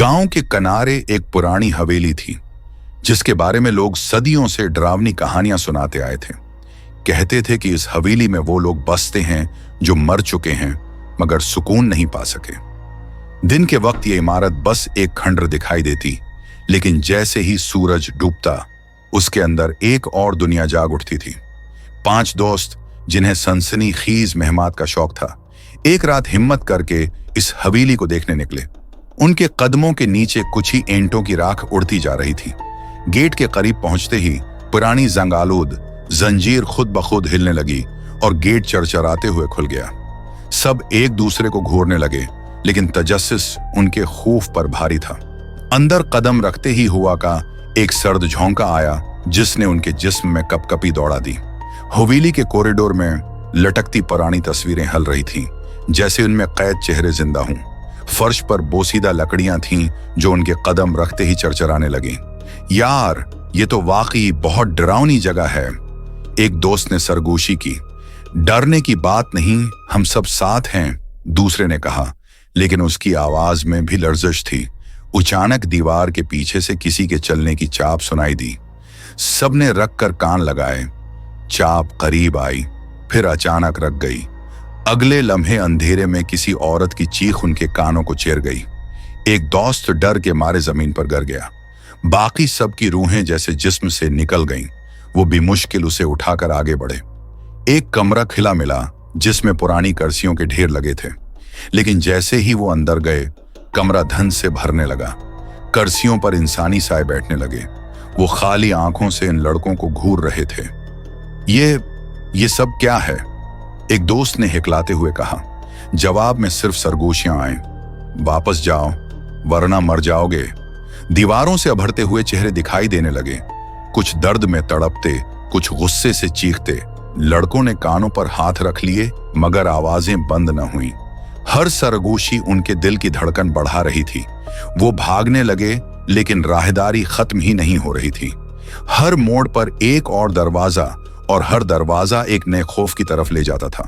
गांव के किनारे एक पुरानी हवेली थी जिसके बारे में लोग सदियों से डरावनी कहानियां सुनाते आए थे। कहते थे कि इस हवेली में वो लोग बसते हैं जो मर चुके हैं मगर सुकून नहीं पा सके। दिन के वक्त ये इमारत बस एक खंडर दिखाई देती, लेकिन जैसे ही सूरज डूबता उसके अंदर एक और दुनिया जाग उठती थी। 5 दोस्त जिन्हें सनसनीखेज मेहमान का शौक था, एक रात हिम्मत करके इस हवेली को देखने निकले। उनके कदमों के नीचे कुछ ही ईंटों की राख उड़ती जा रही थी। गेट के करीब पहुंचते ही पुरानी जंगालूद जंजीर खुद ब खुद हिलने लगी और गेट चरचराते हुए खुल गया। सब एक दूसरे को घूरने लगे, लेकिन तजस्सुस उनके खौफ पर भारी था। अंदर कदम रखते ही हुआ का एक सर्द झोंका आया जिसने उनके जिस्म में कपकपी दौड़ा दी। हवेली के कॉरिडोर में लटकती पुरानी तस्वीरें हल रही थीं, जैसे उनमें कैद चेहरे जिंदा हों। फर्श पर बोसीदा लकड़ियां थीं जो उनके कदम रखते ही चरचराने लगीं। यार, ये तो वाकई बहुत डरावनी जगह है, एक दोस्त ने सरगोशी की। डरने की बात नहीं, हम सब साथ हैं, दूसरे ने कहा, लेकिन उसकी आवाज में भी लर्जिश थी। अचानक दीवार के पीछे से किसी के चलने की चाप सुनाई दी। सबने रख कर कान लगाए। चाप करीब आई, फिर अचानक रुक गई। अगले लम्हे अंधेरे में किसी औरत की चीख उनके कानों को चीर गई। एक दोस्त डर के मारे जमीन पर गिर गया। बाकी सब की रूहें जैसे जिस्म से निकल गईं। वो भी मुश्किल उसे उठाकर आगे बढ़े। एक कमरा खिला मिला जिसमें पुरानी कुर्सियों के ढेर लगे थे, लेकिन जैसे ही वो अंदर गए कमरा धन से भरने लगा। कुर्सियों पर इंसानी साए बैठने लगे। वो खाली आंखों से इन लड़कों को घूर रहे थे। ये सब क्या है? एक दोस्त ने हिकलाते हुए कहा। जवाब में सिर्फ सरगोशियां आए। वापस जाओ वरना मर जाओगे। दीवारों से उभरते हुए चेहरे दिखाई देने लगे, कुछ दर्द में तड़पते, कुछ गुस्से से चीखते। लड़कों ने कानों पर हाथ रख लिए मगर आवाजें बंद न हुई। हर सरगोशी उनके दिल की धड़कन बढ़ा रही थी। वो भागने लगे, लेकिन राहदारी खत्म ही नहीं हो रही थी। हर मोड़ पर एक और दरवाजा, और हर दरवाजा एक नए खौफ की तरफ ले जाता था।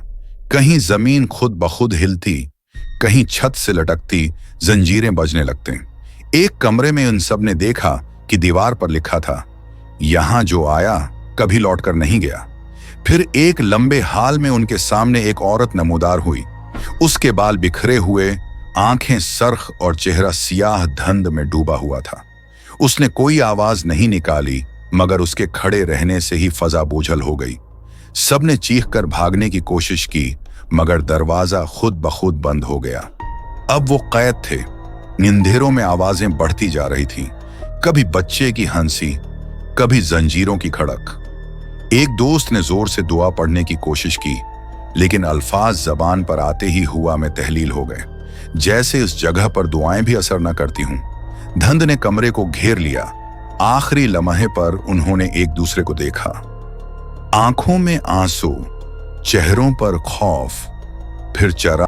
कहीं जमीन खुद ब खुद हिलती, कहीं छत से लटकती जंजीरें बजने लगते। एक कमरे में उन सब ने देखा कि दीवार पर लिखा था, यहां जो आया कभी लौटकर नहीं गया। फिर एक लंबे हाल में उनके सामने एक औरत नमूदार हुई। उसके बाल बिखरे हुए, आंखें सरख और चेहरा सियाह धुंध में डूबा हुआ था। उसने कोई आवाज नहीं निकाली, मगर उसके खड़े रहने से ही फजा बोझल हो गई। सबने चीखकर भागने की कोशिश की, मगर दरवाजा खुद ब खुद बंद हो गया। अब वो कैद थे। अंधेरों में आवाजें बढ़ती जा रही थीं, कभी बच्चे की हंसी, कभी जंजीरों की खड़क। एक दोस्त ने जोर से दुआ पढ़ने की कोशिश की, लेकिन अल्फाज जबान पर आते ही हुआ में तहलील हो गए, जैसे इस जगह पर दुआएं भी असर न करती हूं। धुंध ने कमरे को घेर लिया। आखिरी लम्हे पर उन्होंने एक दूसरे को देखा। आंखों में आंसू, चेहरों पर खौफ, फिर चरा